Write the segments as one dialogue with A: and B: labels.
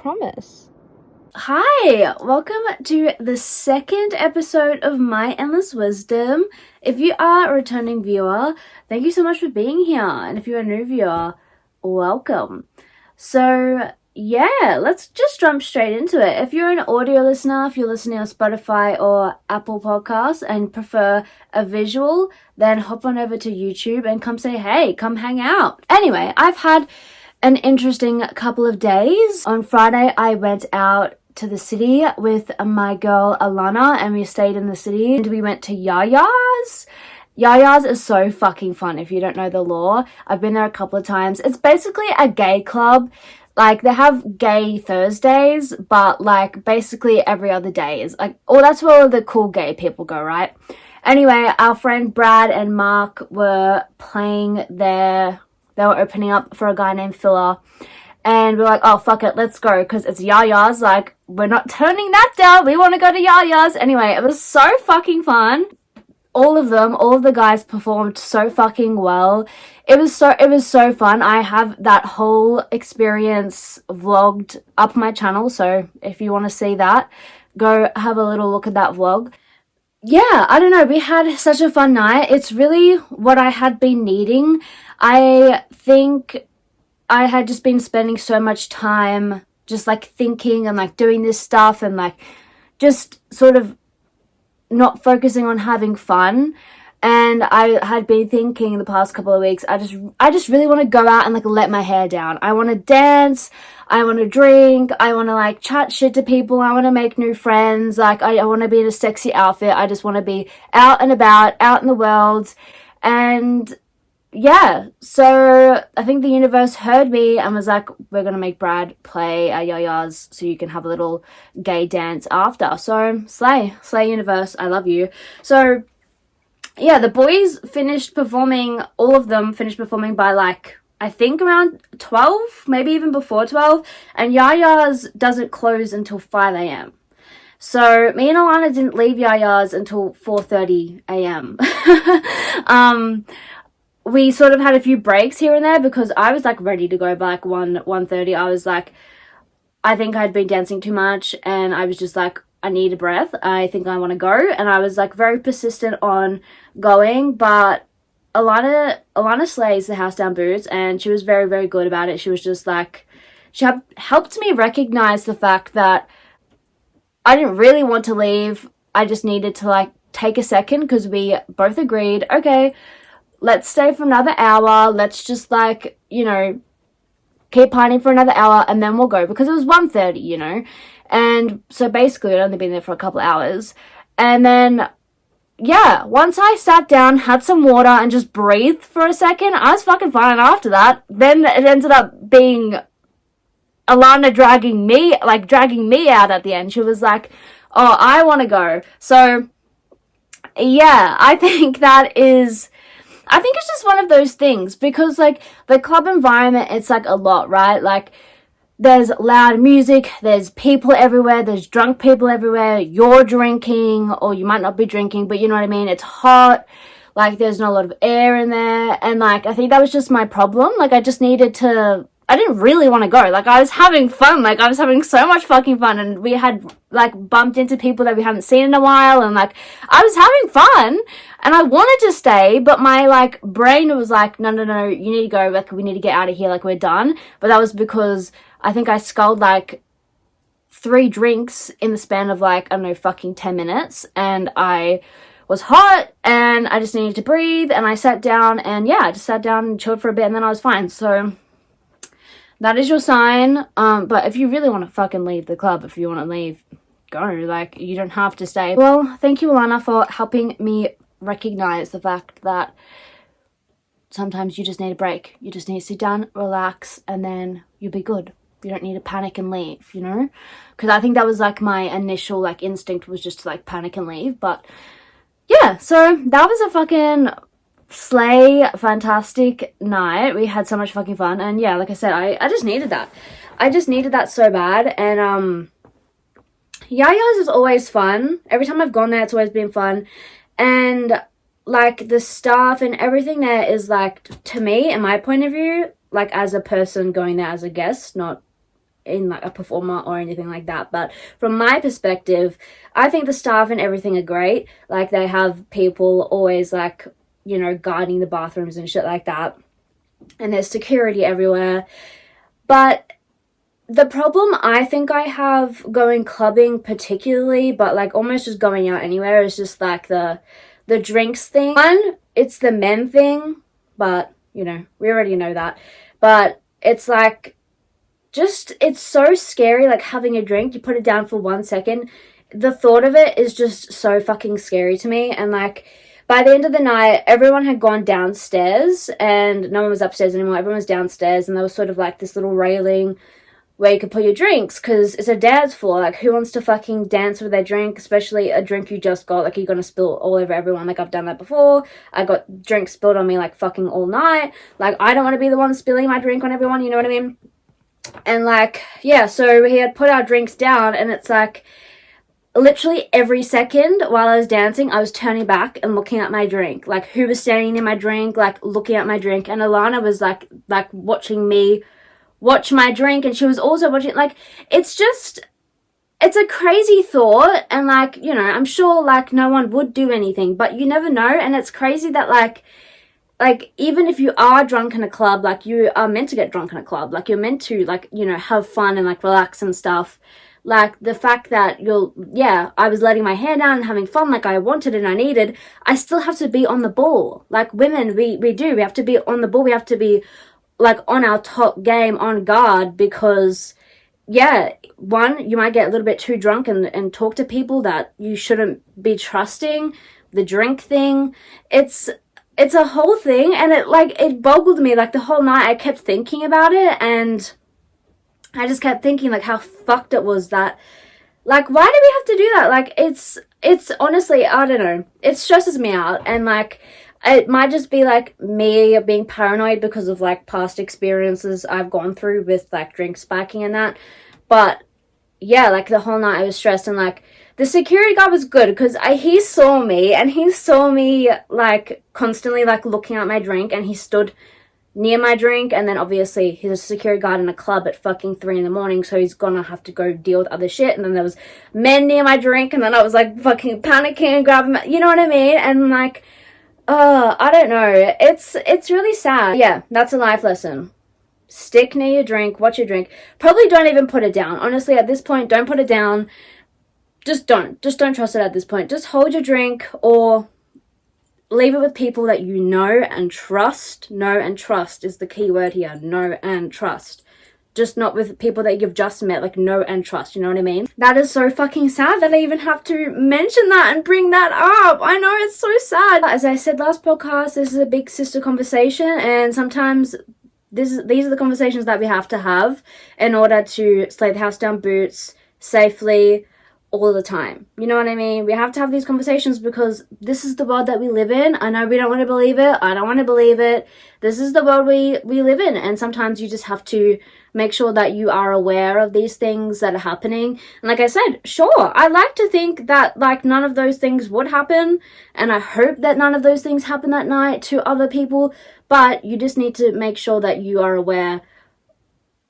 A: promise.
B: Hi, welcome to the second episode of My Endless Wisdom. If you are a returning viewer, thank you so much for being here. And if you're a new viewer, welcome. So yeah, let's just jump straight into it. If you're an audio listener, if you're listening on Spotify or Apple Podcasts and prefer a visual, then hop on over to YouTube and come say hey, come hang out. Anyway, I've had an interesting couple of days. On Friday, I went out to the city with my girl Alana and we stayed in the city and we went to Yaya's. Yaya's is so fucking fun if you don't know the law. I've been there a couple of times. It's basically a gay club. Like, they have gay Thursdays, but like basically every other day is like, oh, that's where all the cool gay people go, right? Anyway, our friend Brad and Mark were playing there. They were opening up for a guy named Filler. And we're like, oh, fuck it, let's go. Because it's Yaya's. Like, we're not turning that down. We want to go to Yaya's. Anyway, it was so fucking fun. All of the guys performed so fucking well. It was so fun. I have that whole experience vlogged up my channel. So if you want to see that, go have a little look at that vlog. Yeah, I don't know. We had such a fun night. It's really what I had been needing. I think I had just been spending so much time just like thinking and like doing this stuff and like just sort of not focusing on having fun. And I had been thinking the past couple of weeks, I just really want to go out and like let my hair down. I want to dance, I want to drink, I want to like chat shit to people, I want to make new friends, like I want to be in a sexy outfit, I just want to be out and about, out in the world. And yeah, so I think the universe heard me and was like, we're going to make Brad play at Yaya's so you can have a little gay dance after. So slay universe, I love you. So yeah, the boys finished performing, all of them finished performing by like, I think around 12, maybe even before 12. And Yaya's doesn't close until 5 a.m. So me and Alana didn't leave Yaya's until 4:30 a.m. We sort of had a few breaks here and there because I was like ready to go by like 1:30. I was like, I think I'd been dancing too much and I was just like, I need a breath. I think I want to go. And I was like very persistent on going, but Alana slays the house down boots and she was very, very good about it. She was just like, she helped me recognize the fact that I didn't really want to leave. I just needed to like take a second because we both agreed, okay, let's stay for another hour. Let's just like, you know, keep partying for another hour and then we'll go because it was 1:30, you know. And so basically I'd only been there for a couple of hours. And then, yeah, once I sat down, had some water and just breathed for a second, I was fucking fine after that. Then it ended up being Alana dragging me out at the end. She was like, oh, I want to go. So, yeah, I think it's just one of those things because like the club environment, it's like a lot, right? Like there's loud music, there's people everywhere, there's drunk people everywhere, you're drinking or you might not be drinking, but you know what I mean? It's hot, like there's not a lot of air in there. And like I think that was just my problem. Like I didn't really want to go. Like I was having fun, like I was having so much fucking fun and we had like bumped into people that we haven't seen in a while and like I was having fun and I wanted to stay, but my like brain was like, no, you need to go, like we need to get out of here, like we're done. But that was because I think I sculled like 3 drinks in the span of like, I don't know, fucking 10 minutes and I was hot and I just needed to breathe and I sat down and yeah, I just sat down and chilled for a bit and then I was fine. So that is your sign. But if you really want to fucking leave the club, if you want to leave, go. Like, you don't have to stay. Well, thank you, Alana, for helping me recognize the fact that sometimes you just need a break. You just need to sit down, relax, and then you'll be good. You don't need to panic and leave, you know? Because I think that was, like, my initial, like, instinct was just to, like, panic and leave. But, yeah, so that was a fucking slay, fantastic night. We had so much fucking fun. And, yeah, like I said, I just needed that. I just needed that so bad. And, Yaya's is always fun. Every time I've gone there, it's always been fun. And, like, the staff and everything there is, like, to me, in my point of view, like, as a person going there as a guest, not in like a performer or anything like that, but from my perspective, I think the staff and everything are great. Like, they have people always like, you know, guarding the bathrooms and shit like that, and there's security everywhere. But the problem I think I have going clubbing particularly, but like almost just going out anywhere, is just like the drinks thing. One, it's the men thing, but you know, we already know that. But it's like, just, it's so scary, like having a drink, you put it down for 1 second. The thought of it is just so fucking scary to me. And like, by the end of the night, everyone had gone downstairs and no one was upstairs anymore. Everyone was downstairs, and there was sort of like this little railing where you could put your drinks, because it's a dance floor. Like, who wants to fucking dance with their drink, especially a drink you just got? Like, you're gonna spill all over everyone. Like, I've done that before. I got drinks spilled on me like fucking all night. Like, I don't want to be the one spilling my drink on everyone, you know what I mean? And like, yeah, so he had put our drinks down, and it's like, literally every second while I was dancing, I was turning back and looking at my drink. Like, who was standing near my drink, like looking at my drink. And Alana was like watching me watch my drink, and she was also watching. Like, it's just, it's a crazy thought. And like, you know, I'm sure like no one would do anything, but you never know. And it's crazy that like even if you are drunk in a club, like, you are meant to get drunk in a club, like, you're meant to, like, you know, have fun and like relax and stuff. Like, the fact that I was letting my hair down and having fun like I wanted and I needed, I still have to be on the ball. Like, women, we have to be on the ball. We have to be like on our top game, on guard, because one, you might get a little bit too drunk and talk to people that you shouldn't be trusting. The drink thing, it's a whole thing, and it boggled me. Like, the whole night I kept thinking about it, and I just kept thinking like how fucked it was that, like, why do we have to do that? Like, it's honestly, I don't know, it stresses me out. And like, it might just be like me being paranoid because of like past experiences I've gone through with like drink spiking and that. But yeah, like, the whole night I was stressed. And like, the security guard was good, because he saw me like constantly like looking at my drink, and he stood near my drink. And then obviously he's a security guard in a club at fucking 3 a.m, so he's gonna have to go deal with other shit. And then there was men near my drink, and then I was like fucking panicking, grabbing you know what I mean? And like, I don't know, it's really sad. Yeah, that's a life lesson. Stick near your drink, watch your drink. Probably don't even put it down. Honestly, at this point, don't put it down. Just don't trust it at this point. Just hold your drink, or leave it with people that you know and trust. Know and trust is the key word here. Know and trust. Just not with people that you've just met. Like, know and trust, you know what I mean? That is so fucking sad that I even have to mention that and bring that up. I know, it's so sad. As I said last podcast, this is a big sister conversation, and sometimes these are the conversations that we have to have in order to slay the house down boots safely, all the time. You know what I mean? We have to have these conversations because this is the world that we live in. I know we don't want to believe it. I don't want to believe it. This is the world we live in. And sometimes you just have to make sure that you are aware of these things that are happening. And like I said, sure, I like to think that like none of those things would happen. And I hope that none of those things happen that night to other people. But you just need to make sure that you are aware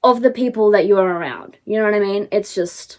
B: of the people that you are around. You know what I mean? It's just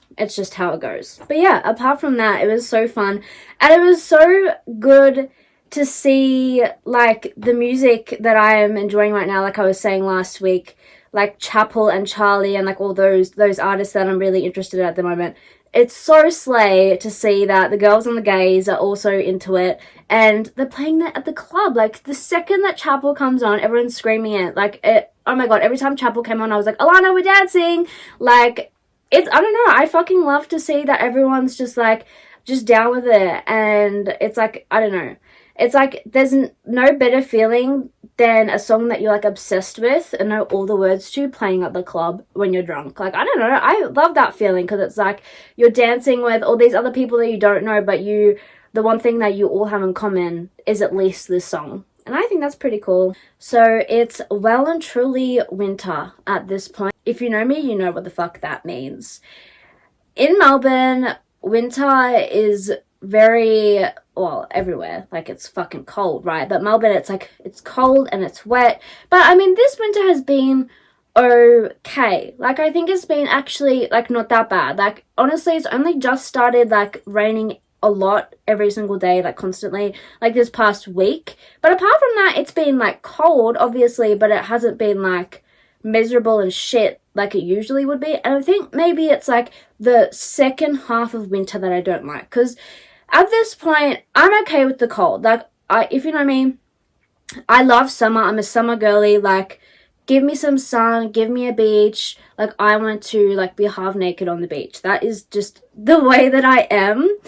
B: how it goes. But yeah, apart from that, it was so fun. And it was so good to see like the music that I am enjoying right now, like I was saying last week, like Chapel and Charlie and like all those artists that I'm really interested in at the moment. It's so slay to see that the girls and the gays are also into it, and they're playing that at the club. Like, the second that Chapel comes on, everyone's screaming it. Like, oh my god, every time Chapel came on, I was like, Alana, we're dancing! Like, I don't know, I fucking love to see that everyone's just like, just down with it. And it's like, I don't know, it's like, there's no better feeling than a song that you're like obsessed with and know all the words to playing at the club when you're drunk. Like, I don't know, I love that feeling, because it's like you're dancing with all these other people that you don't know, but the one thing that you all have in common is at least this song. And I think that's pretty cool. So it's well and truly winter at this point. If you know me, you know what the fuck that means. In Melbourne, winter is very, well, everywhere. Like, it's fucking cold, right? But Melbourne, it's like, it's cold and it's wet. But I mean, this winter has been okay. Like, I think it's been actually, like, not that bad. Like, honestly, it's only just started, like, raining a lot every single day, like, constantly, like, this past week. But apart from that, it's been, like, cold, obviously, but it hasn't been, like, miserable and shit like it usually would be. And I think maybe it's, like, the second half of winter that I don't like. Because at this point, I'm okay with the cold. Like, if you know me, I love summer. I'm a summer girly. Like, give me some sun, give me a beach. Like, I want to, like, be half naked on the beach. That is just the way that I am.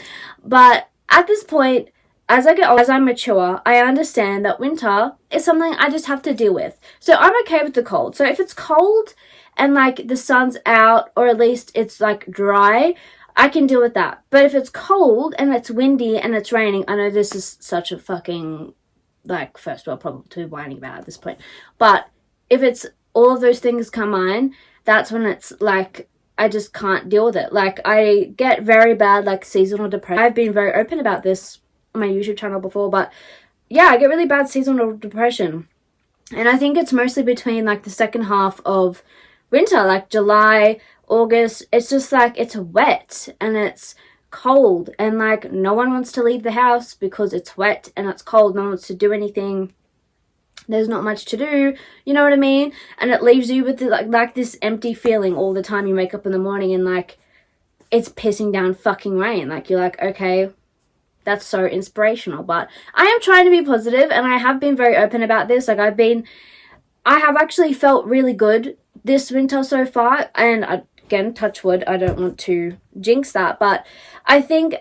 B: But at this point, as I get older, as I mature, I understand that winter is something I just have to deal with. So I'm okay with the cold. So if it's cold and, like, the sun's out, or at least it's, like, dry, I can deal with that. But if it's cold and it's windy and it's raining, I know this is such a fucking, like, first world problem to be whining about at this point. But if it's all of those things combined, that's when it's, like, I just can't deal with it. Like, I get very bad, like, seasonal depression. I've been very open about this on my YouTube channel before, but yeah, I get really bad seasonal depression. And I think it's mostly between, like, the second half of winter, like July, August. It's just, like, it's wet and it's cold, and, like, no one wants to leave the house because it's wet and it's cold. No one wants to do anything. There's not much to do, you know what I mean? And it leaves you with, like this empty feeling all the time. You wake up in the morning and, like, it's pissing down fucking rain. Like, you're like, okay, that's so inspirational. But I am trying to be positive, and I have been very open about this. Like, I have actually felt really good this winter so far. And again, touch wood, I don't want to jinx that, but I think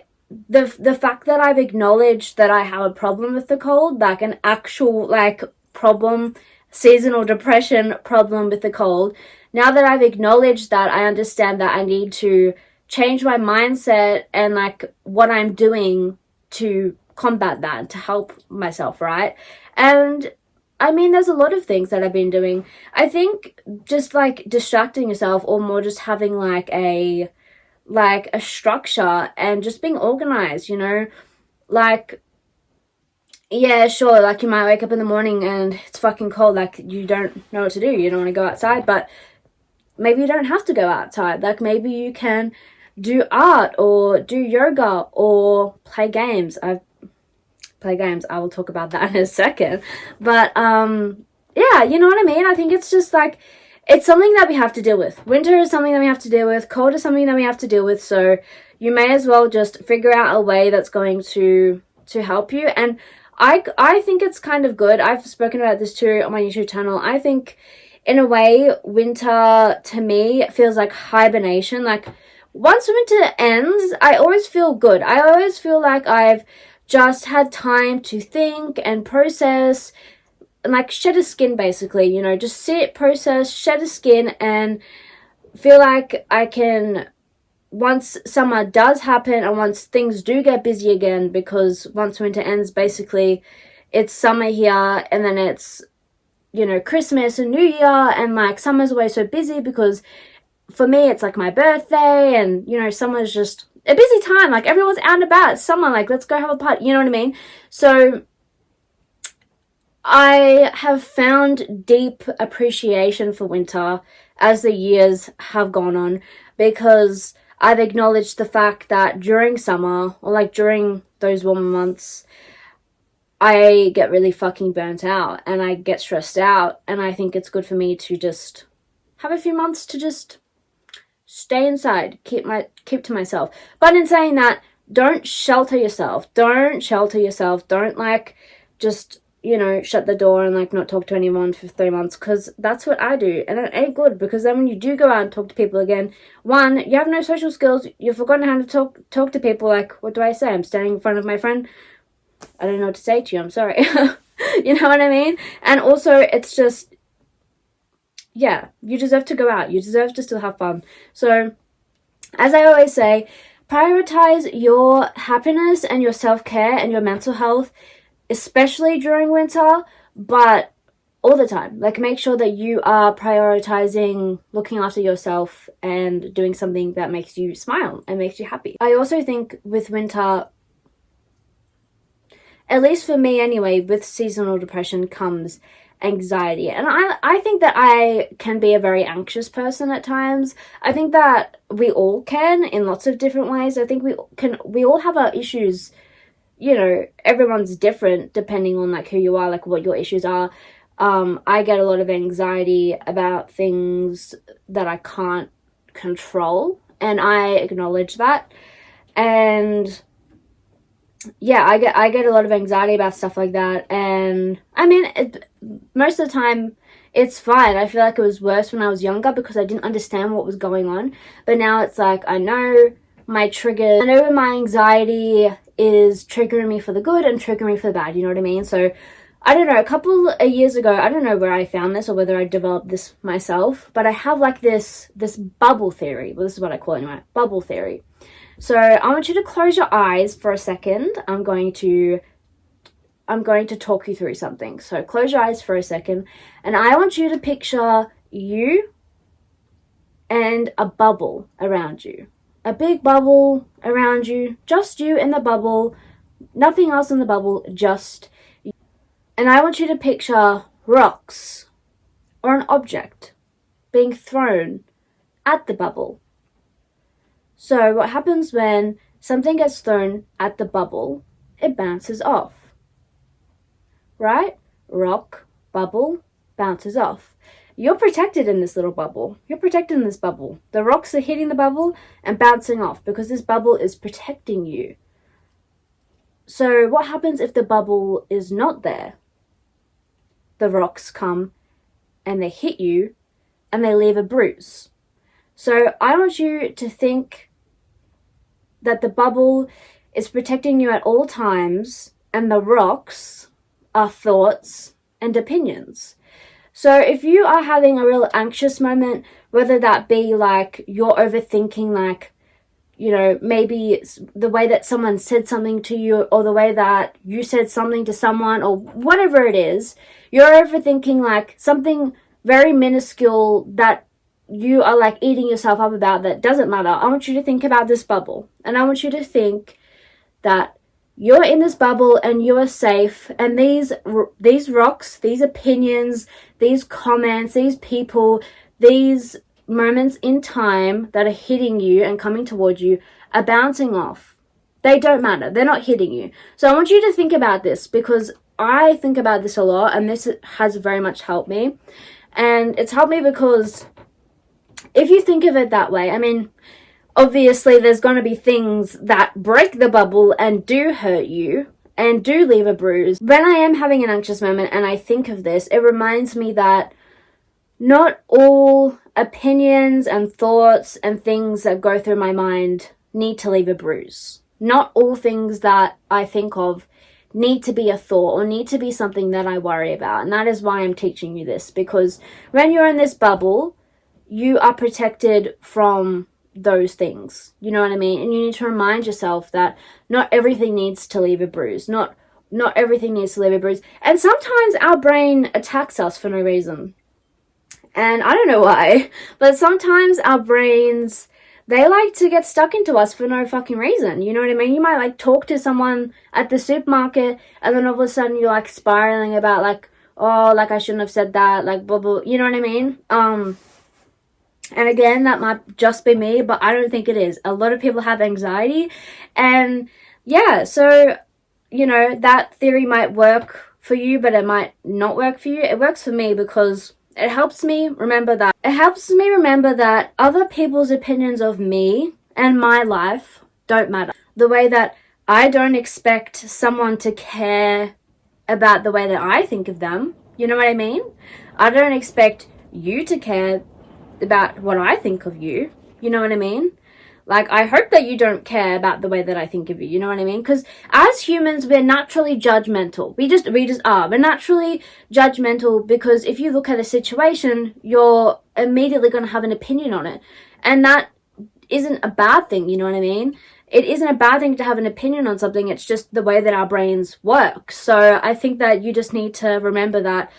B: the fact that I've acknowledged that I have a problem with the cold, like an actual, like, problem, seasonal depression problem with the cold, now that I've acknowledged that, I understand that I need to change my mindset and, like, what I'm doing to combat that, to help myself, right? And I mean, there's a lot of things that I've been doing. I think just, like, distracting yourself, or more just having, like a structure and just being organized, you know? Like, yeah, sure, like, you might wake up in the morning and it's fucking cold, like, you don't know what to do, you don't want to go outside, but maybe you don't have to go outside. Like, maybe you can do art or do yoga or play games. I will talk about that in a second. But yeah, you know what I mean? I think it's just, like, it's something that we have to deal with. Winter is something that we have to deal with. Cold is something that we have to deal with. So you may as well just figure out a way that's going to help you. And I think it's kind of good. I've spoken about this too on my YouTube channel. I think, in a way, winter to me feels like hibernation. Like, once winter ends, I always feel good. I always feel like I've just had time to think and process and, like, shed a skin, basically, you know, just sit, process, shed a skin, and feel like I can, once summer does happen and once things do get busy again, because once winter ends, basically, it's summer here, and then it's, you know, Christmas and New Year, and, like, summer's always so busy because for me, it's, like, my birthday, and, you know, summer's just a busy time. Like, everyone's out and about. It's summer, like, let's go have a party, you know what I mean? So I have found deep appreciation for winter as the years have gone on, because I've acknowledged the fact that during summer, or, like, during those warmer months, I get really fucking burnt out and I get stressed out, and I think it's good for me to just have a few months to just stay inside, keep to myself. But in saying that, don't shelter yourself. Don't, like, just, you know, shut the door and, like, not talk to anyone for 3 months, because that's what I do, and it ain't good, because then when you do go out and talk to people again, one, you have no social skills, you've forgotten how to talk to people. Like, what do I say? I'm standing in front of my friend, I don't know what to say to you, I'm sorry. You know what I mean? And also, it's just, yeah, you deserve to go out, you deserve to still have fun. So, as I always say, prioritize your happiness and your self-care and your mental health, especially during winter, but all the time. Like, make sure that you are prioritizing looking after yourself and doing something that makes you smile and makes you happy. I also think with winter, at least for me anyway, with seasonal depression comes anxiety. And I think that I can be a very anxious person at times. I think that we all can in lots of different ways. I think we all have our issues. You know, everyone's different depending on like who you are, like what your issues are. I get a lot of anxiety about things that I can't control, and I acknowledge that. And yeah, I get a lot of anxiety about stuff like that. And I mean, most of the time it's fine. I feel like it was worse when I was younger because I didn't understand what was going on. But now it's like I know my triggers. I know when my anxiety is triggering me for the good and triggering me for the bad. You know what I mean? So I don't know, a couple of years ago, I don't know where I found this or whether I developed this myself, but I have like this bubble theory. Well, this is what I call it anyway, bubble theory. So I want you to close your eyes for a second. I'm going to talk you through something. So close your eyes for a second, and I want you to picture you and a bubble around you. A big bubble around you, just you in the bubble, nothing else in the bubble, just you. And I want you to picture rocks or an object being thrown at the bubble. So what happens when something gets thrown at the bubble? It bounces off. Right? Rock, bubble, bounces off. You're protected in this little bubble. You're protected in this bubble. The rocks are hitting the bubble and bouncing off because this bubble is protecting you. So what happens if the bubble is not there? The rocks come and they hit you and they leave a bruise. So I want you to think that the bubble is protecting you at all times and the rocks are thoughts and opinions. So if you are having a real anxious moment, whether that be like you're overthinking, like, you know, maybe it's the way that someone said something to you or the way that you said something to someone or whatever it is, you're overthinking like something very minuscule that you are like eating yourself up about that doesn't matter. I want you to think about this bubble, and I want you to think that you're in this bubble and you are safe, and these rocks, these opinions, these comments, these people, these moments in time that are hitting you and coming towards you are bouncing off. They don't matter. They're not hitting you. So I want you to think about this, because I think about this a lot, and this has very much helped me. And it's helped me because if you think of it that way, I mean, obviously there's going to be things that break the bubble and do hurt you and do leave a bruise. When I am having an anxious moment and I think of this, it reminds me that not all opinions and thoughts and things that go through my mind need to leave a bruise. Not all things that I think of need to be a thought or need to be something that I worry about. And that is why I'm teaching you this, because when you're in this bubble, you are protected from those things. You know what I mean? And you need to remind yourself that not everything needs to leave a bruise. Not everything needs to leave a bruise. And sometimes our brain attacks us for no reason. And I don't know why, but sometimes our brains, they like to get stuck into us for no fucking reason. You know what I mean? You might like talk to someone at the supermarket and then all of a sudden you're like spiraling about like, oh, like I shouldn't have said that, like blah, blah, you know what I mean? And again, that might just be me, but I don't think it is. A lot of people have anxiety. And yeah, so, you know, that theory might work for you, but it might not work for you. It works for me because it helps me remember that. It helps me remember that other people's opinions of me and my life don't matter. The way that I don't expect someone to care about the way that I think of them. You know what I mean? I don't expect you to care about what I think of you. You know what I mean? Like, I hope that you don't care about the way that I think of you. You know what I mean? Because as humans, we're naturally judgmental. We just are. We're naturally judgmental because if you look at a situation, you're immediately going to have an opinion on it. And that isn't a bad thing. You know what I mean? It isn't a bad thing to have an opinion on something. It's just the way that our brains work. So I think that you just need to remember that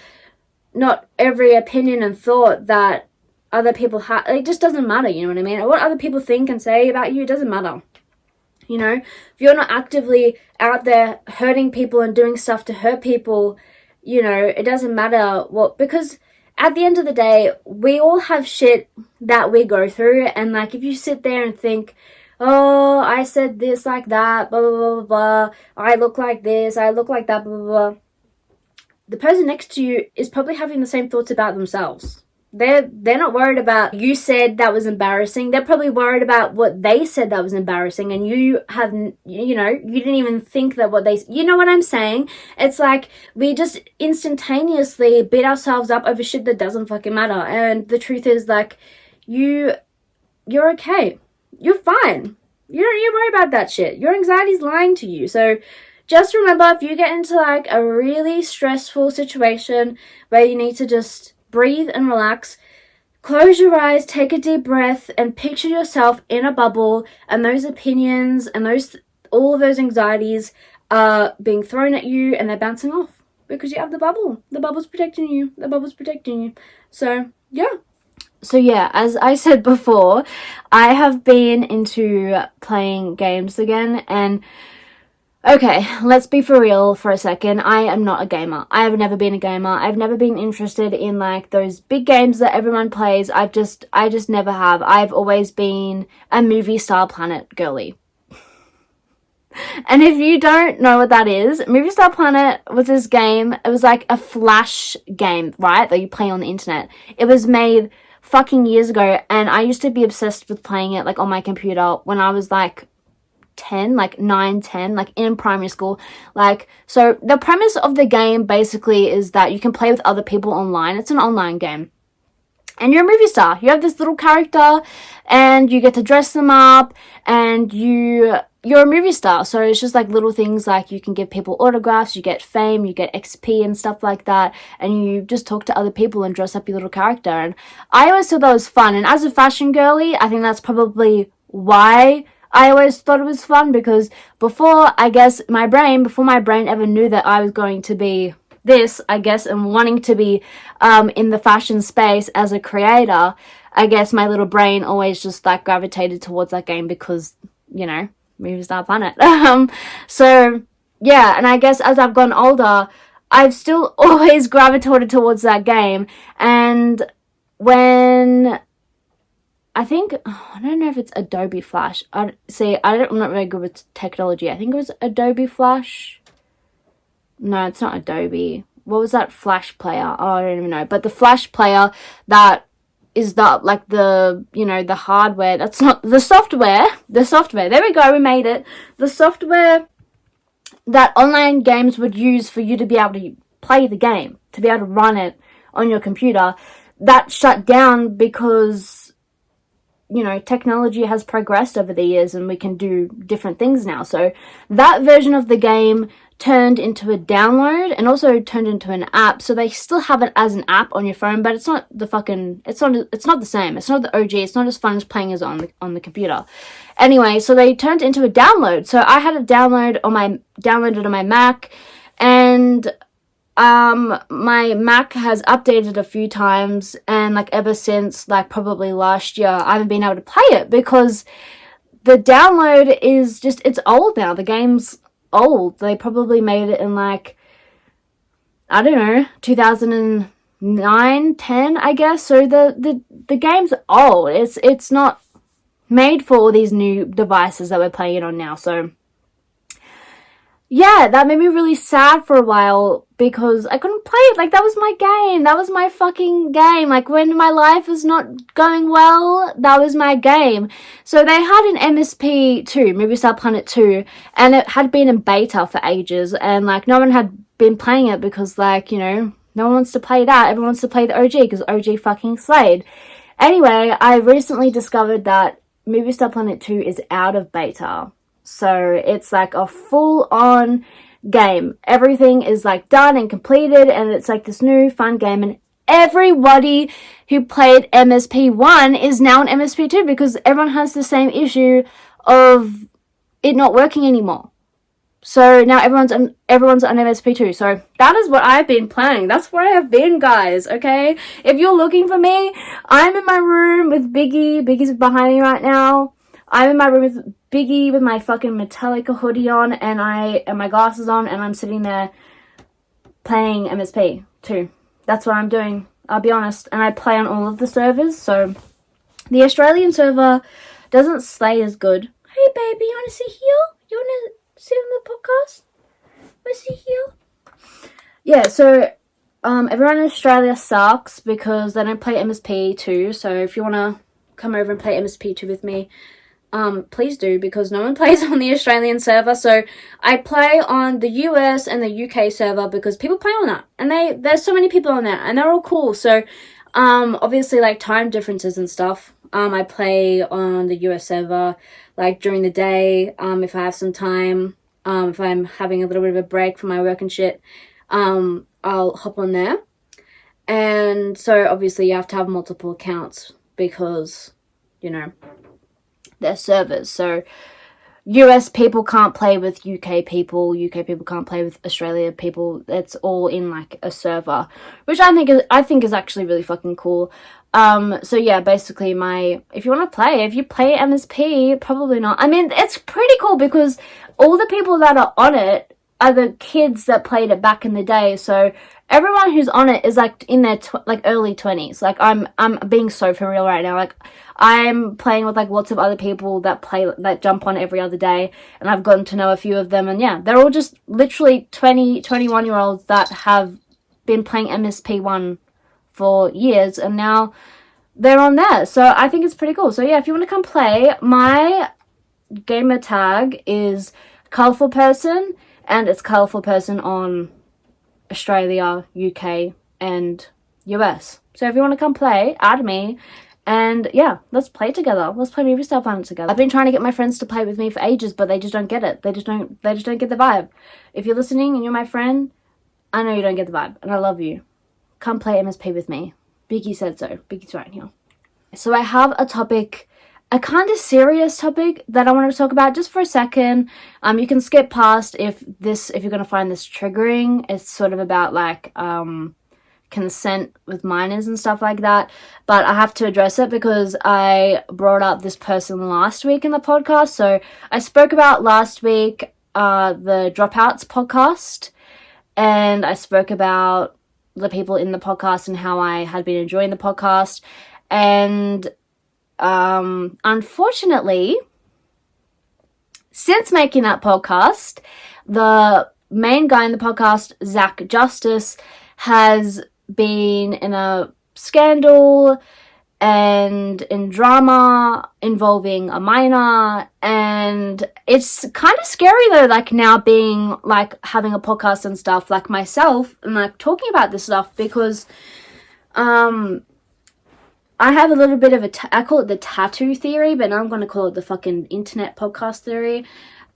B: not every opinion and thought that other people have, it just doesn't matter, you know what I mean? What other people think and say about you, it doesn't matter. You know, if you're not actively out there hurting people and doing stuff to hurt people, you know, it doesn't matter what, because at the end of the day, we all have shit that we go through, and like, if you sit there and think, oh, I said this like that, blah, blah, blah, blah, blah, I look like this, I look like that, blah, blah, blah, the person next to you is probably having the same thoughts about themselves. They're not worried about you said that was embarrassing. They're probably worried about what they said that was embarrassing, and you have, you know, you didn't even think that what they, you know what I'm saying? It's like we just instantaneously beat ourselves up over shit that doesn't fucking matter. And the truth is, like, you're okay. You're fine. You don't need to worry about that shit. Your anxiety's lying to you. So just remember, if you get into like a really stressful situation where you need to just breathe and relax, close your eyes, take a deep breath, and picture yourself in a bubble, and those opinions and all of those anxieties are being thrown at you, and they're bouncing off because you have the bubble. The bubble's protecting you. The bubble's protecting you. So yeah, as I said before, I have been into playing games again, and okay, let's be for real for a second. I am not a gamer. I have never been a gamer. I've never been interested in like those big games that everyone plays. I just never have. I've always been a movie Star Planet girly. And if you don't know what that is, Movie Star Planet was this game. It was like a flash game, right? That you play on the internet. It was made fucking years ago, and I used to be obsessed with playing it like on my computer when I was like 10, like 9, 10, like in primary school. Like, so the premise of the game basically is that you can play with other people online. It's an online game, and you're a movie star. You have this little character, and you get to dress them up, and you're a movie star. So it's just like little things, like you can give people autographs, you get fame, you get XP and stuff like that, and you just talk to other people and dress up your little character. And I always thought that was fun, and as a fashion girly, I think that's probably why I always thought it was fun, because before my brain ever knew that I was going to be this, I guess, and wanting to be in the fashion space as a creator, I guess my little brain always just like gravitated towards that game because, you know, Movie Star Planet. So yeah, and I guess as I've gotten older, I've still always gravitated towards that game. And when I don't know if it's Adobe Flash. I'm not very good with technology. I think it was Adobe Flash. No, it's not Adobe. What was that Flash player? Oh, I don't even know. But the Flash player that is the hardware. That's not the software. The software. There we go. We made it. The software that online games would use for you to be able to play the game, to be able to run it on your computer, that shut down because, you know, technology has progressed over the years and we can do different things now. So that version of the game turned into a download and also turned into an app. So they still have it as an app on your phone, but it's not the same. It's not the OG. It's not as fun as playing as on the computer. Anyway, so they turned into a download. So I had it downloaded on my Mac, and my Mac has updated a few times, and like ever since like probably last year, I haven't been able to play it because the download is just, it's old now. The game's old. They probably made it in like, I don't know, 2009, 10, I guess. So the game's old. It's not made for all these new devices that we're playing it on now. So yeah, that made me really sad for a while because I couldn't play it. Like, that was my game. That was my fucking game. Like, when my life was not going well, that was my game. So they had an MSP 2, Movie Star Planet 2, and it had been in beta for ages, and like no one had been playing it because, like, you know, no one wants to play that. Everyone wants to play the OG because OG fucking slayed. Anyway, I recently discovered that Movie Star Planet 2 is out of beta. So it's like a full-on game. Everything is like done and completed, and it's like this new fun game, and everybody who played MSP 1 is now an MSP 2 because everyone has the same issue of it not working anymore. So now everyone's on MSP 2. So that is what I've been playing. That's where I have been, guys, okay? If you're looking for me, I'm in my room with Biggie. Biggie's behind me right now. I'm in my room with Biggie with my fucking Metallica hoodie on and my glasses on, and I'm sitting there playing MSP too. That's what I'm doing, I'll be honest. And I play on all of the servers, so the Australian server doesn't slay as good. Hey baby, you wanna sit here? You wanna sit on the podcast? Wanna sit here? Yeah, so everyone in Australia sucks because they don't play MSP too. So if you wanna come over and play MSP 2 with me, please do, because no one plays on the Australian server. So I play on the US and the UK server because people play on that, and there's so many people on there, and they're all cool. So obviously, like, time differences and stuff, I play on the US server like during the day, if I have some time, if I'm having a little bit of a break from my work and shit, I'll hop on there. And so obviously you have to have multiple accounts because, you know, they're servers. So US people can't play with UK people can't play with Australia people. It's all in like a server, which I think is actually really fucking cool. So yeah, basically if you play MSP, probably not. I mean, it's pretty cool because all the people that are on it are the kids that played it back in the day. So everyone who's on it is like in their early 20s. Like I'm being so for real right now. Like I'm playing with like lots of other people that jump on every other day, and I've gotten to know a few of them, and yeah, they're all just literally 20, 21-year-olds that have been playing MSP1 for years, and now they're on there. So I think it's pretty cool. So yeah, if you want to come play, my gamer tag is colourful person, and it's colourful person on Australia, UK, and US. So if you want to come play, add me, and yeah, let's play together. Let's play Movie Star Planet together. I've been trying to get my friends to play with me for ages, but they just don't get it. They just don't get the vibe. If you're listening and you're my friend, I know you don't get the vibe, and I love you. Come play MSP with me. Biggie said so. Biggie's right here. So I have a topic, a kind of serious topic that I want to talk about just for a second. You can skip past if you're going to find this triggering. It's sort of about like consent with minors and stuff like that. But I have to address it because I brought up this person last week in the podcast. So I spoke about last week the Dropouts podcast, and I spoke about the people in the podcast and how I had been enjoying the podcast. And unfortunately, since making that podcast, the main guy in the podcast, Zach Justice, has been in a scandal and in drama involving a minor, and it's kind of scary though, like now being like having a podcast and stuff like myself and like talking about this stuff, because I have a little bit of I call it the tattoo theory, but now I'm going to call it the fucking internet podcast theory.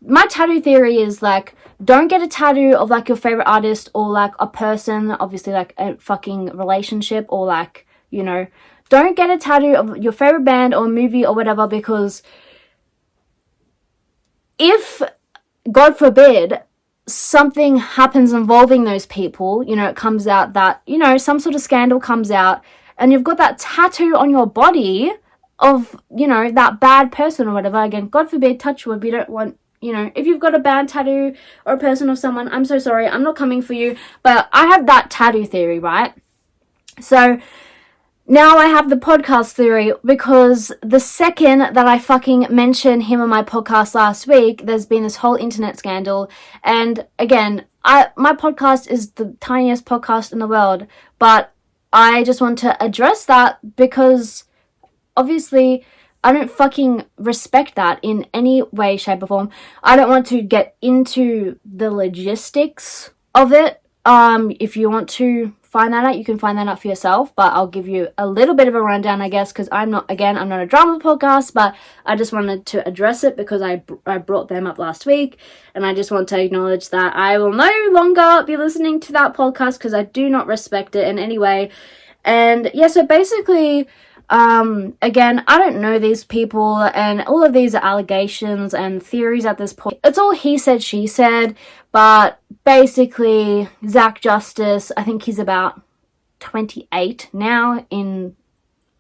B: My tattoo theory is like, don't get a tattoo of like your favorite artist or like a person, obviously like a fucking relationship, or like, you know, don't get a tattoo of your favorite band or movie or whatever, because if, God forbid, something happens involving those people, you know, it comes out that, you know, some sort of scandal comes out, and you've got that tattoo on your body of, you know, that bad person or whatever. Again, God forbid, touch wood, we don't want, you know, if you've got a bad tattoo or a person of someone, I'm so sorry, I'm not coming for you, but I have that tattoo theory, right? So now I have the podcast theory, because the second that I fucking mentioned him on my podcast last week, there's been this whole internet scandal. And again, my podcast is the tiniest podcast in the world, but I just want to address that because obviously I don't fucking respect that in any way, shape or form. I don't want to get into the logistics of it. If you want to find that out, you can find that out for yourself, but I'll give you a little bit of a rundown, I guess, because I'm not a drama podcast, but I just wanted to address it because I brought them up last week, and I just want to acknowledge that I will no longer be listening to that podcast because I do not respect it in any way. And yeah, so basically, again, I don't know these people, and all of these are allegations and theories at this point. It's all he said, she said, but basically, Zach Justice, I think he's about 28 now,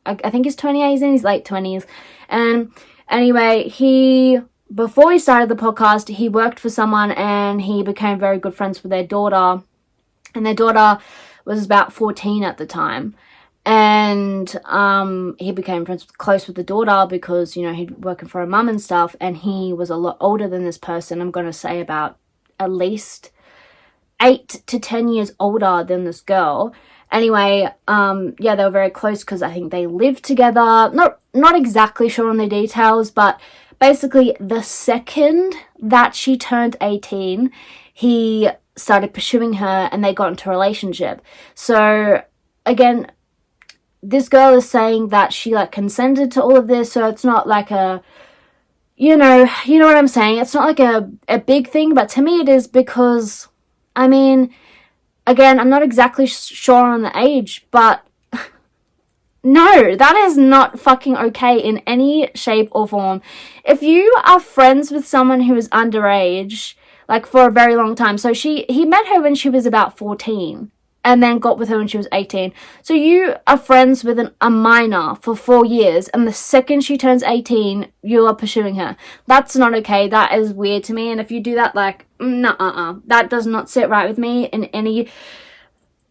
B: I think he's 28, he's in his late 20s, and anyway, before he started the podcast, he worked for someone, and he became very good friends with their daughter, and their daughter was about 14 at the time. And he became close with the daughter because, you know, he'd working for a mum and stuff, and he was a lot older than this person. I'm going to say about at least 8 to 10 years older than this girl. Anyway, yeah, they were very close because I think they lived together. Not exactly sure on the details, but basically the second that she turned 18, he started pursuing her and they got into a relationship. So again, this girl is saying that she like consented to all of this, so it's not like a, you know what I'm saying, it's not like a big thing, but to me it is, because I mean, again, I'm not exactly sure on the age, but no, that is not fucking okay in any shape or form. If you are friends with someone who is underage, like for a very long time, so he met her when she was about 14, and then got with her when she was 18. So you are friends with a minor for 4 years, and the second she turns 18, you are pursuing her. That's not okay. That is weird to me. And if you do that, like, that does not sit right with me in any...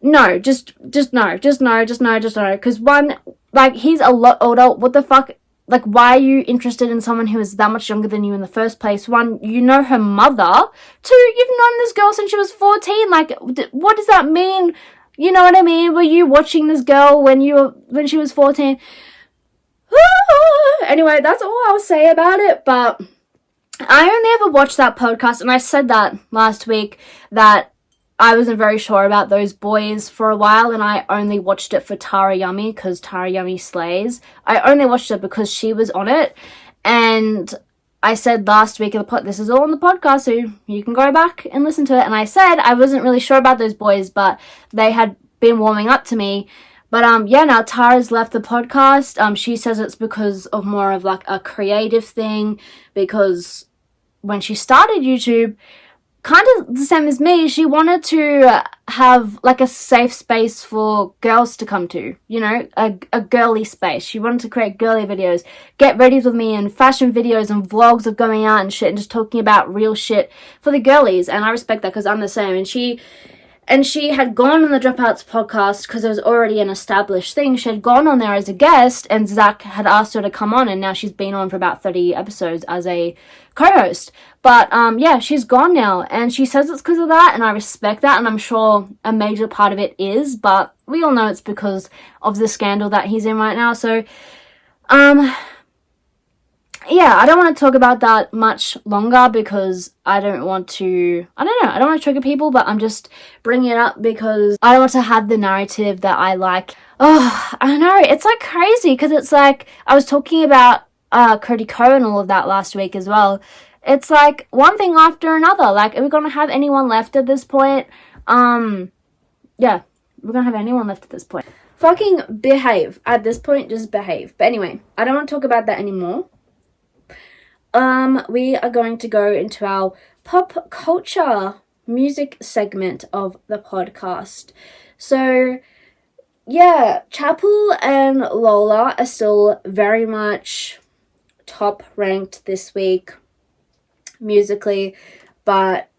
B: No, just no. Because one, like, he's a lot older. What the fuck? Like, why are you interested in someone who is that much younger than you in the first place? One, you know her mother. Two, you've known this girl since she was 14. Like, what does that mean? You know what I mean? Were you watching this girl when she was 14? Anyway, that's all I'll say about it. But I only ever watched that podcast, and I said that last week, that I wasn't very sure about those boys for a while, and I only watched it for Tara Yummy because Tara Yummy slays. I only watched it because she was on it, and I said last week in the this is all on the podcast, so you can go back and listen to it, and I said I wasn't really sure about those boys, but they had been warming up to me. But yeah, now Tara's left the podcast. She says it's because of more of like a creative thing, because when she started YouTube, kind of the same as me, she wanted to have like a safe space for girls to come to, you know, a girly space. She wanted to create girly videos, get ready with me, and fashion videos and vlogs of going out and shit and just talking about real shit for the girlies. And I respect that because I'm the same. And she had gone on the Dropouts podcast because it was already an established thing. She had gone on there as a guest, and Zach had asked her to come on, and now she's been on for about 30 episodes as a co-host. But yeah, she's gone now, and she says it's because of that, and I respect that, and I'm sure a major part of it is, but we all know it's because of the scandal that he's in right now. So yeah, I don't want to talk about that much longer because I don't want to trigger people, but I'm just bringing it up because I don't want to have the narrative that I like. Oh, I know, it's like crazy because it's like, I was talking about Cody Ko and all of that last week as well. It's like one thing after another. Like, are we going to have anyone left at this point? Yeah, we're going to have anyone left at this point. Fucking behave. At this point, just behave. But anyway, I don't want to talk about that anymore. We are going to go into our pop culture music segment of the podcast. So, yeah, Chapel and Lola are still very much top ranked this week musically, but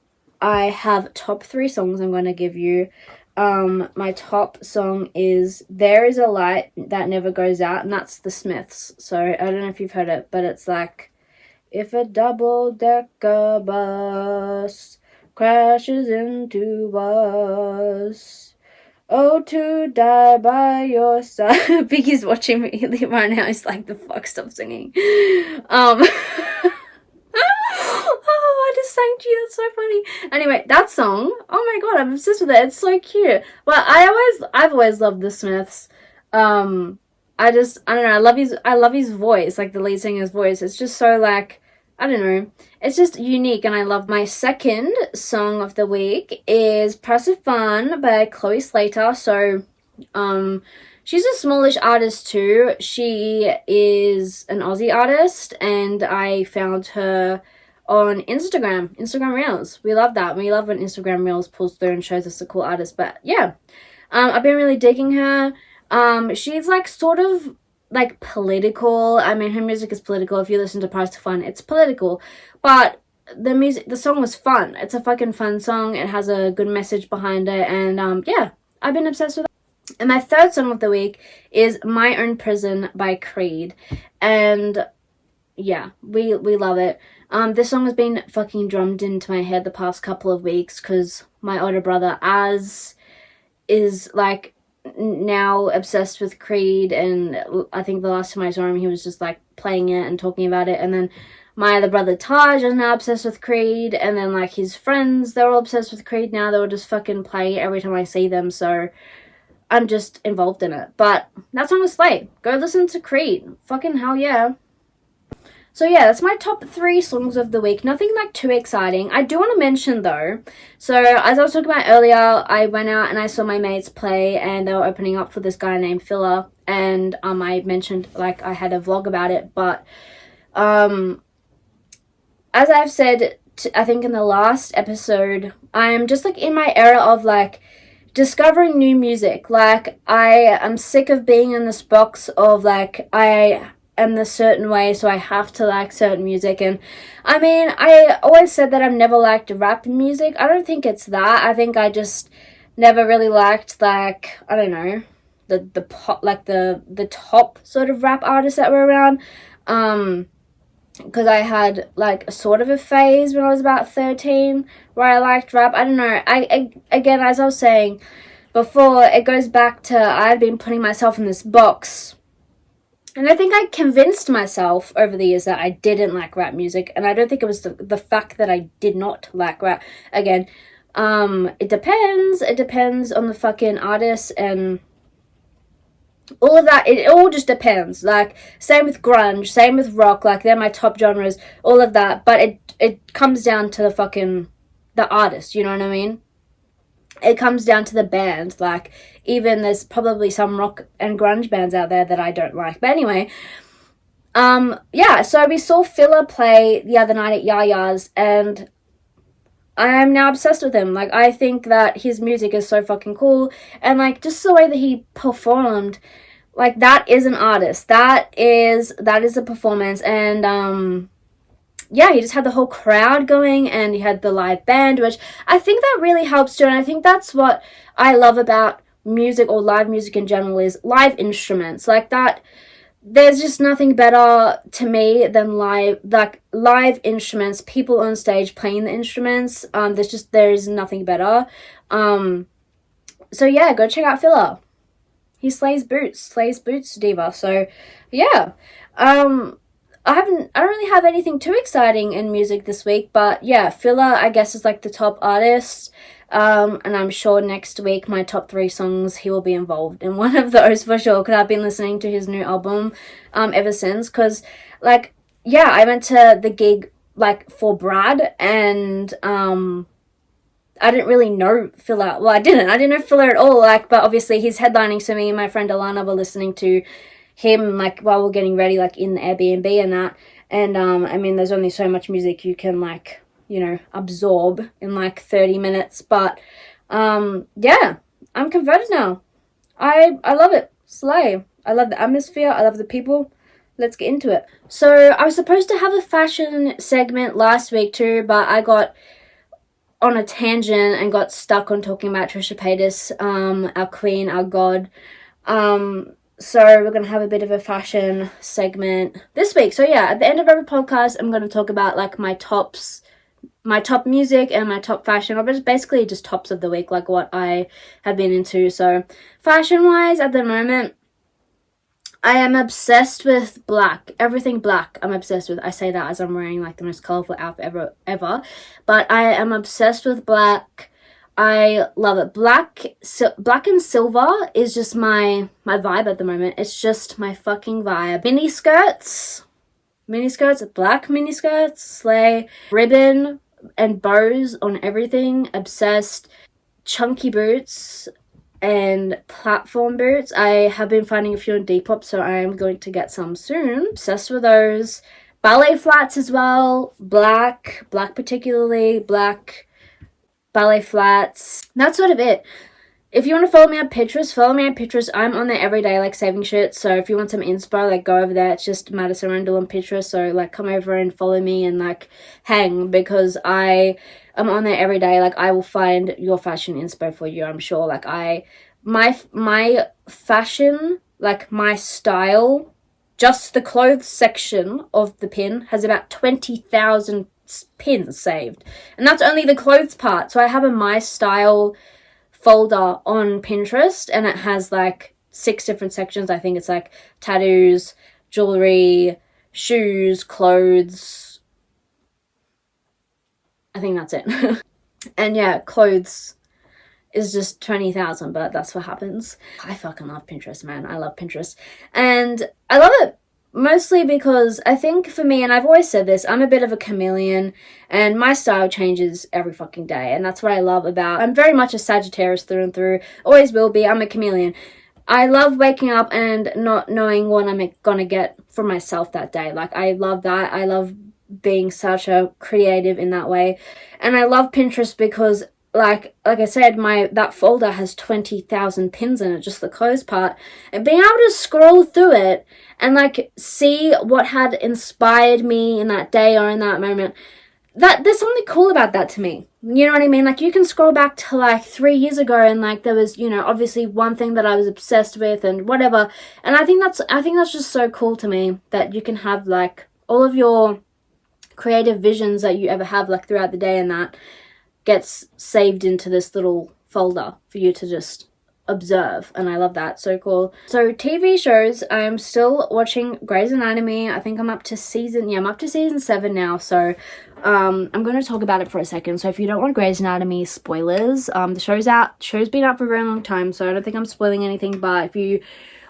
B: I have top 3 songs I'm going to give you. My top song is There Is a Light That Never Goes Out, and that's the Smiths. So, I don't know if you've heard it, but it's like, if a double-decker bus crashes into us, oh, to die by your side. Biggie's watching me right now. He's like, the fuck, stop singing. Oh, I just sang to you. That's so funny. Anyway, that song, oh my god, I'm obsessed with it. It's so cute. Well, I've always loved the Smiths. I don't know, I love his voice, like the lead singer's voice. It's just so, like, I don't know, it's just unique, and I love. My second song of the week is Press of Fun by Chloe Slater. So, she's a smallish artist too. She is an Aussie artist, and I found her on Instagram Reels. We love that. We love when Instagram Reels pulls through and shows us a cool artist. But yeah, I've been really digging her. She's like sort of like political. I mean, her music is political. If you listen to Price to Fun, it's political, but the song was fun. It's a fucking fun song. It has a good message behind it, and yeah, I've been obsessed with it. And my third song of the week is My Own Prison by Creed, and yeah, we love it. This song has been fucking drummed into my head the past couple of weeks because my older brother is like now obsessed with Creed, and I think the last time I saw him he was just like playing it and talking about it, and then my other brother Taj is now obsessed with Creed, and then like his friends, they're all obsessed with Creed now. They'll just fucking play every time I see them, so I'm just involved in it. But that song is slay. Go listen to Creed. Fucking hell yeah. So yeah, that's my top 3 songs of the week. Nothing like too exciting. I do want to mention though, so as I was talking about earlier, I went out and I saw my mates play, and they were opening up for this guy named Filler, and I mentioned like I had a vlog about it, but as I've said, I think in the last episode, I'm just like in my era of like discovering new music. Like I am sick of being in this box of like I am the certain way, so I have to like certain music. And I mean, I always said that I've never liked rap music. I don't think it's that. I think I just never really liked like, I don't know, the pop, like the top sort of rap artists that were around. Because I had like a sort of a phase when I was about 13 where I liked rap. I don't know. I again, as I was saying before, it goes back to I had been putting myself in this box. And I think I convinced myself over the years that I didn't like rap music. And I don't think it was the fact that I did not like rap. Again, it depends. It depends on the fucking artist and all of that. It all just depends. Like, same with grunge, same with rock. Like, they're my top genres, all of that. But it comes down to the artist, you know what I mean? It comes down to the band. Like, even there's probably some rock and grunge bands out there that I don't like. But anyway, yeah, so we saw Filler play the other night at Yaya's, and I am now obsessed with him. Like, I think that his music is so fucking cool, and like just the way that he performed, like that is an artist. That is a performance. And yeah, he just had the whole crowd going, and he had the live band, which I think that really helps too. And I think that's what I love about music, or live music in general, is live instruments like that. There's just nothing better to me than live instruments, people on stage playing the instruments. There's nothing better. So yeah, go check out Filler. He slays boots diva. So yeah, I don't really have anything too exciting in music this week, but yeah, Filler I guess is like the top artist. And I'm sure next week my top 3 songs, he will be involved in one of those for sure, because I've been listening to his new album ever since. Because like, yeah, I went to the gig like for Brad, and I didn't really know Filler. Well, I didn't know Filler at all, like, but obviously he's headlining, so me and my friend Alana were listening to him like while we're getting ready, like in the Airbnb and that. And I mean, there's only so much music you can like, you know, absorb in like 30 minutes. But yeah, I'm converted now. I love it. Slay. I love the atmosphere. I love the people. Let's get into it. So I was supposed to have a fashion segment last week too, but I got on a tangent and got stuck on talking about Trisha Paytas, our queen, our god. So we're going to have a bit of a fashion segment this week. So yeah, at the end of every podcast, I'm going to talk about like my top music and my top fashion, or basically just tops of the week, like what I have been into. So fashion wise, at the moment, I am obsessed with black. Everything black I'm obsessed with. I say that as I'm wearing like the most colorful outfit ever. But I am obsessed with black. I love it. Black and silver is just my vibe at the moment. It's just my fucking vibe. Mini skirts, black mini skirts, slay. Ribbon and bows on everything, obsessed. Chunky boots and platform boots. I have been finding a few on Depop, so I am going to get some soon. Obsessed with those. Ballet flats as well. Black particularly, black ballet flats. That's sort of it. if you want to follow me on Pinterest, follow me on Pinterest. I'm on there every day, like, saving shit. So if you want some inspo, like, go over there. It's just Madison Randall on Pinterest. So, like, come over and follow me and, like, hang, because I am on there every day. Like, I will find your fashion inspo for you, I'm sure. Like, my fashion, like, my style, just the clothes section of the pin has about 20,000 pins saved. And that's only the clothes part. So I have a My Style folder on Pinterest, and it has like 6 different sections. I think it's like tattoos, jewelry, shoes, clothes. I think that's it. And yeah, clothes is just 20,000, but that's what happens. I fucking love Pinterest, man. I love Pinterest. And I love it mostly because I think for me, and I've always said this, I'm a bit of a chameleon, and my style changes every fucking day. And that's what I love about, I'm very much a Sagittarius through and through. Always will be. I'm a chameleon. I love waking up and not knowing what I'm gonna get for myself that day. Like, I love that. I love being such a creative in that way. And I love Pinterest because like I said, that folder has 20,000 pins in it, just the clothes part, and being able to scroll through it and like see what had inspired me in that day or in that moment, that there's something cool about that to me. You know what I mean? Like, you can scroll back to like 3 years ago and like there was, you know, obviously one thing that I was obsessed with and whatever, and I think that's just so cool to me, that you can have like all of your creative visions that you ever have like throughout the day, and that gets saved into this little folder for you to just observe. And I love that. So cool. So TV shows, I'm still watching Grey's Anatomy. I think I'm up to season 7 now. So I'm going to talk about it for a second. So if you don't want Grey's Anatomy spoilers, the show's been out for a very long time, so I don't think I'm spoiling anything. But if you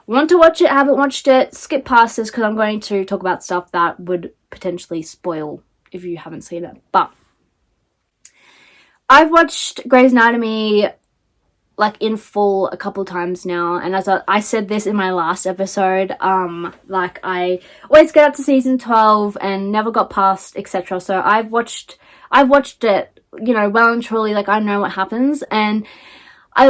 B: want to watch it, haven't watched it, skip past this, because I'm going to talk about stuff that would potentially spoil if you haven't seen it. But I've watched Grey's Anatomy like in full a couple times now, and as I said this in my last episode, like I always get up to season 12 and never got past, etc. So I've watched it, you know, well and truly. Like, I know what happens, and I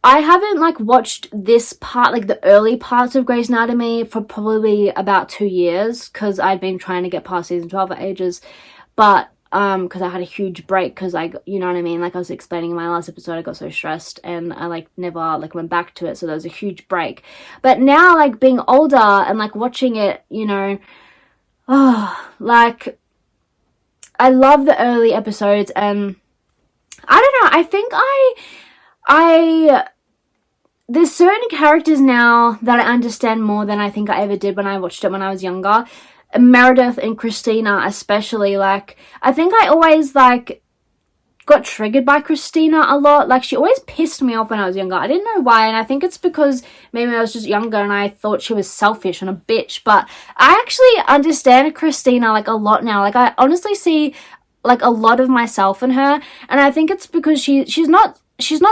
B: haven't like watched this part, like the early parts of Grey's Anatomy, for probably about 2 years, because I'd been trying to get past season 12 for ages, but because I had a huge break, because you know what I mean, like I was explaining in my last episode, I got so stressed and I like never like went back to it, so there was a huge break. But now, like being older and like watching it, you know, like I love the early episodes, and I don't know, I think there's certain characters now that I understand more than I think I ever did when I watched it when I was younger. Meredith and Christina especially, like I think I always like got triggered by Christina a lot. Like, she always pissed me off when I was younger. I didn't know why, and I think it's because maybe I was just younger and I thought she was selfish and a bitch. But I actually understand Christina like a lot now. Like, I honestly see like a lot of myself in her, and I think it's because she's not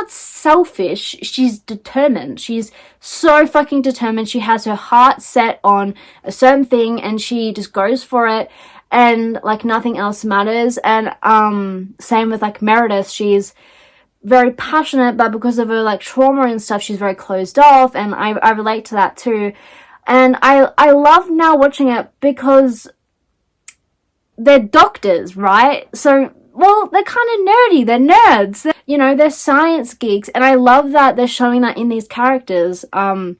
B: selfish, she's determined. She's so fucking determined. She has her heart set on a certain thing and she just goes for it, and like nothing else matters. And same with like Meredith, she's very passionate, but because of her like trauma and stuff, she's very closed off, and I relate to that too. And I love now watching it because they're doctors, right? So, well, they're kind of nerdy. They're nerds. You know, they're science geeks. And I love that they're showing that in these characters. And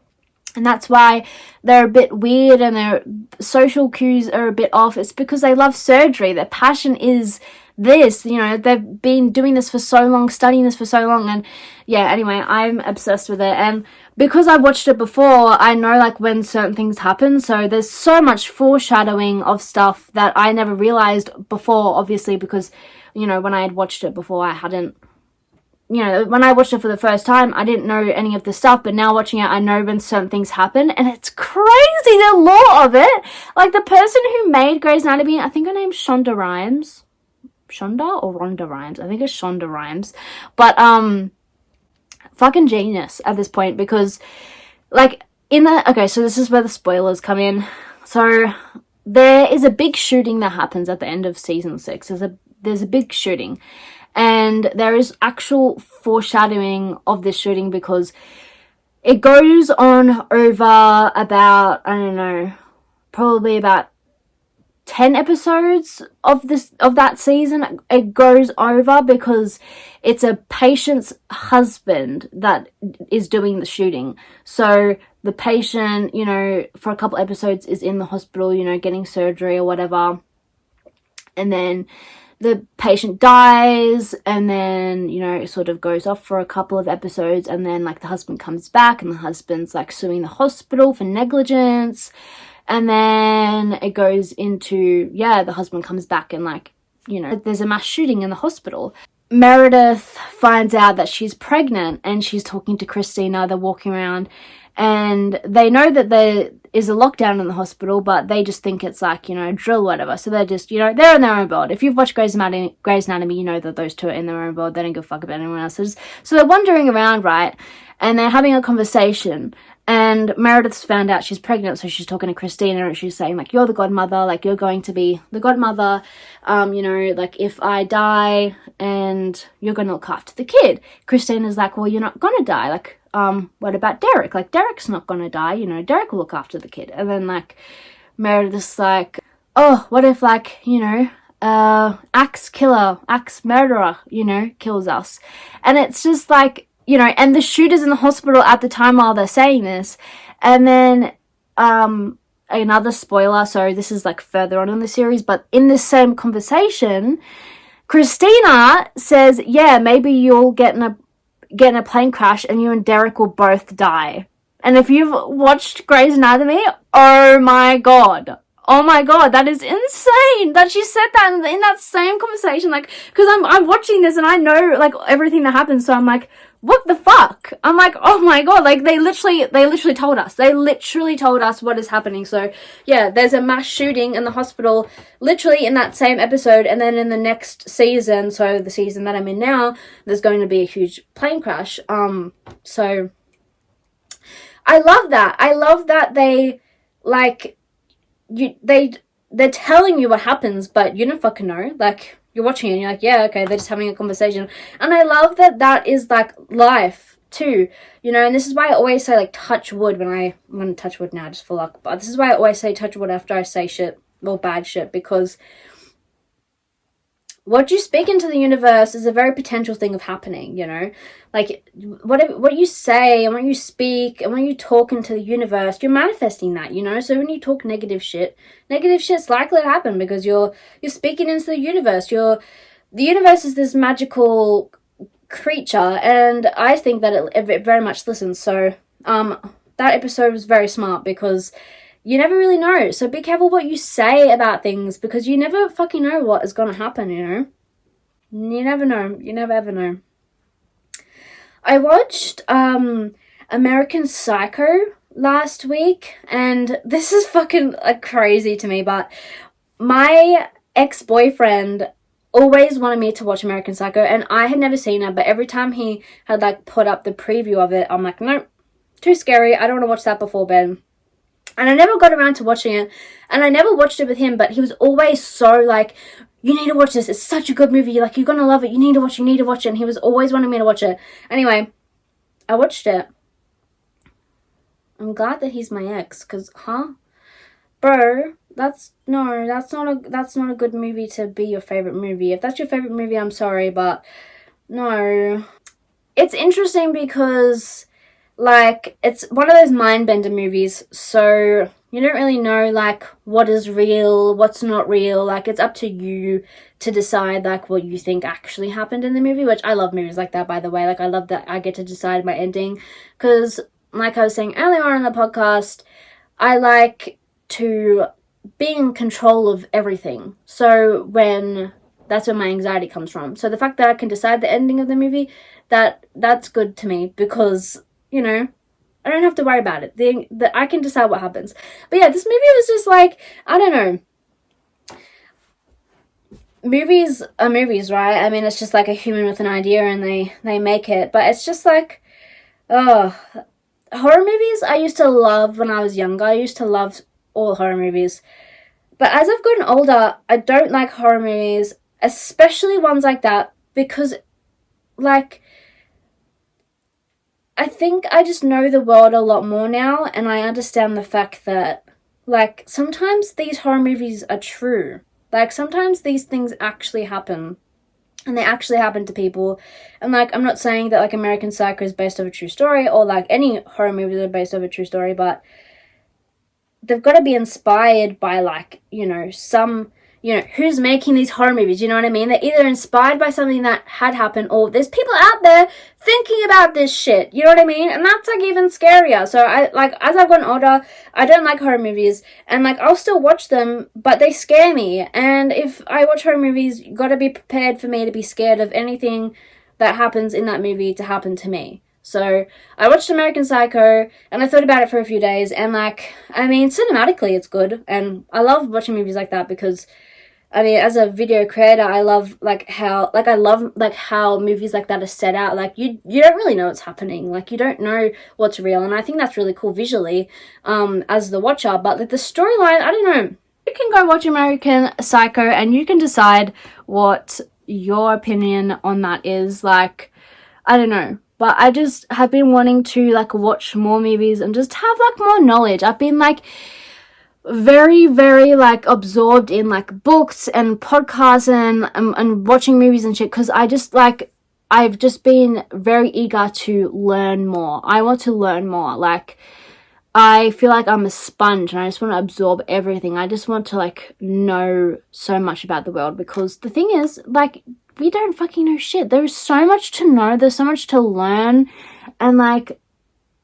B: that's why they're a bit weird and their social cues are a bit off. It's because they love surgery. Their passion is this. You know, they've been doing this for so long, studying this for so long. And yeah, anyway, I'm obsessed with it. And because I watched it before, I know like when certain things happen. So there's so much foreshadowing of stuff that I never realized before, obviously, because, you know, when I had watched it before, I hadn't, you know, when I watched it for the first time, I didn't know any of the stuff, but now watching it, I know when certain things happen, and it's crazy, the lore of it. Like, the person who made Grey's Anatomy, I think her name's Shonda Rhimes. Shonda or Rhonda Rhimes? I think it's Shonda Rhimes. But, fucking genius at this point, because, like, okay, so this is where the spoilers come in. So, there is a big shooting that happens at the end of season 6. There's a big shooting. And there is actual foreshadowing of this shooting because it goes on over about, I don't know, probably about 10 episodes of that season. It goes over because it's a patient's husband that is doing the shooting. So the patient, you know, for a couple episodes is in the hospital, you know, getting surgery or whatever, and then the patient dies, and then, you know, it sort of goes off for a couple of episodes, and then like the husband comes back and the husband's like suing the hospital for negligence. And then it goes into, yeah, the husband comes back and, like, you know, there's a mass shooting in the hospital. Meredith finds out that she's pregnant and she's talking to Christina. They're walking around and they know that there is a lockdown in the hospital, but they just think it's like, you know, a drill or whatever. So they're just, you know, they're in their own world. If you've watched Grey's Anatomy, you know that those two are in their own world. They don't give a fuck about anyone else's. So they're wandering around, right? And they're having a conversation. And Meredith's found out she's pregnant, so she's talking to Christina and she's saying, like, you're the godmother, like, you're going to be the godmother, you know, like, if I die and you're going to look after the kid. Christina's like, well, you're not going to die, like, what about Derek? Like, Derek's not going to die, you know, Derek will look after the kid. And then, like, Meredith's like, oh, what if, like, you know, axe murderer, you know, kills us. And it's just like, you know, and the shooter's in the hospital at the time while they're saying this. And then, another spoiler, so this is like further on in the series, but in this same conversation, Christina says, yeah, maybe you'll get in a plane crash and you and Derek will both die. And if you've watched Grey's Anatomy, oh my god, that is insane that she said that in that same conversation. Like, because I'm watching this and I know, like, everything that happens, so I'm like, what the fuck? I'm like, oh my god, like, they literally told us. They literally told us what is happening. So, yeah, there's a mass shooting in the hospital, literally in that same episode, and then in the next season, so the season that I'm in now, there's going to be a huge plane crash. So, I love that. I love that they, like, they're telling you what happens, but you don't fucking know. Like, you're watching it and you're like, yeah, okay, they're just having a conversation. And I love that that is, like, life too, you know. And this is why I always say, like, touch wood when I'm gonna touch wood now just for luck, but this is why I always say touch wood after I say shit or bad shit, because what you speak into the universe is a very potential thing of happening, you know. Like, what you say and what you speak and when you talk into the universe, you're manifesting that, you know. So when you talk negative shit's likely to happen because you're speaking into the universe. The universe is this magical creature, and I think that it very much listens. So that episode was very smart because you never really know. So be careful what you say about things because you never fucking know what is going to happen, you know. You never know. You never ever know. I watched American Psycho last week, and this is fucking crazy to me, but my ex-boyfriend always wanted me to watch American Psycho, and I had never seen it, but every time he had like put up the preview of it, I'm like, nope, too scary, I don't want to watch that before bed. And I never got around to watching it, and I never watched it with him, but he was always so like, you need to watch this, it's such a good movie, like, you're gonna love it, you need to watch it, and he was always wanting me to watch it. Anyway, I watched it. I'm glad that he's my ex, because, bro, that's not a good movie to be your favorite movie. If that's your favorite movie, I'm sorry, but no. It's interesting because, like, it's one of those mind-bender movies, so you don't really know, like, what is real, what's not real. Like, it's up to you to decide, like, what you think actually happened in the movie, which I love movies like that, by the way. Like, I love that I get to decide my ending, because, like I was saying earlier on in the podcast, I like to be in control of everything. So that's where my anxiety comes from. So the fact that I can decide the ending of the movie, that's good to me, because, you know, I don't have to worry about it. I can decide what happens. But yeah, this movie was just like, I don't know. Movies are movies, right? I mean, it's just like a human with an idea and they make it. But it's just like, horror movies I used to love when I was younger. I used to love all horror movies. But as I've gotten older, I don't like horror movies, especially ones like that because, like, I think I just know the world a lot more now, and I understand the fact that, like, sometimes these horror movies are true. Like, sometimes these things actually happen, and they actually happen to people. And, like, I'm not saying that, like, American Psycho is based off a true story, or, like, any horror movies are based off a true story, but they've got to be inspired by, like, you know, some, you know, who's making these horror movies, you know what I mean? They're either inspired by something that had happened, or there's people out there thinking about this shit, you know what I mean? And that's, like, even scarier. So I, like, as I've gotten older, I don't like horror movies, and, like, I'll still watch them, but they scare me. And if I watch horror movies, you gotta be prepared for me to be scared of anything that happens in that movie to happen to me. So I watched American Psycho, and I thought about it for a few days, and, like, I mean, cinematically it's good, and I love watching movies like that because, I mean, as a video creator, I love, like, how, like, I love, like, how movies like that are set out. Like, you don't really know what's happening. Like, you don't know what's real, and I think that's really cool visually, as the watcher. But, like, the storyline, I don't know. You can go watch American Psycho, and you can decide what your opinion on that is. Like, I don't know. But I just have been wanting to, like, watch more movies and just have, like, more knowledge. I've been, like, very, very, like, absorbed in, like, books and podcasts and watching movies and shit, because I just, like, I've just been very eager to learn more. I want to learn more. Like, I feel like I'm a sponge, and I just want to absorb everything. I just want to, like, know so much about the world, because the thing is, like, we don't fucking know shit. There's so much to know. There's so much to learn. And, like,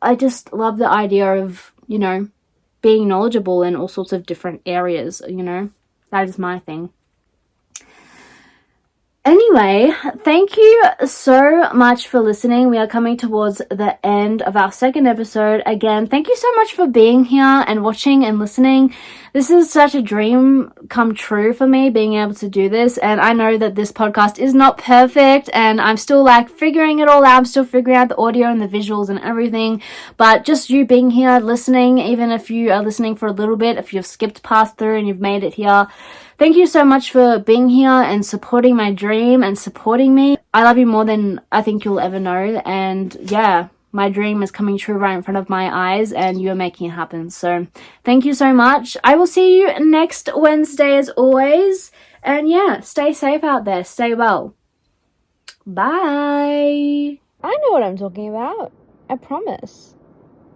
B: I just love the idea of, you know, being knowledgeable in all sorts of different areas, you know. That is my thing. Anyway, thank you so much for listening. We are coming towards the end of our second episode. Again, thank you so much for being here and watching and listening. This is such a dream come true for me, being able to do this. And I know that this podcast is not perfect, and I'm still, like, figuring it all out. I'm still figuring out the audio and the visuals and everything. But just you being here, listening, even if you are listening for a little bit, if you've skipped past through and you've made it here, thank you so much for being here and supporting my dream and supporting me. I love you more than I think you'll ever know. And yeah, my dream is coming true right in front of my eyes, and you're making it happen. So thank you so much. I will see you next Wednesday as always. And yeah, stay safe out there. Stay well. Bye. I know what I'm talking about. I promise.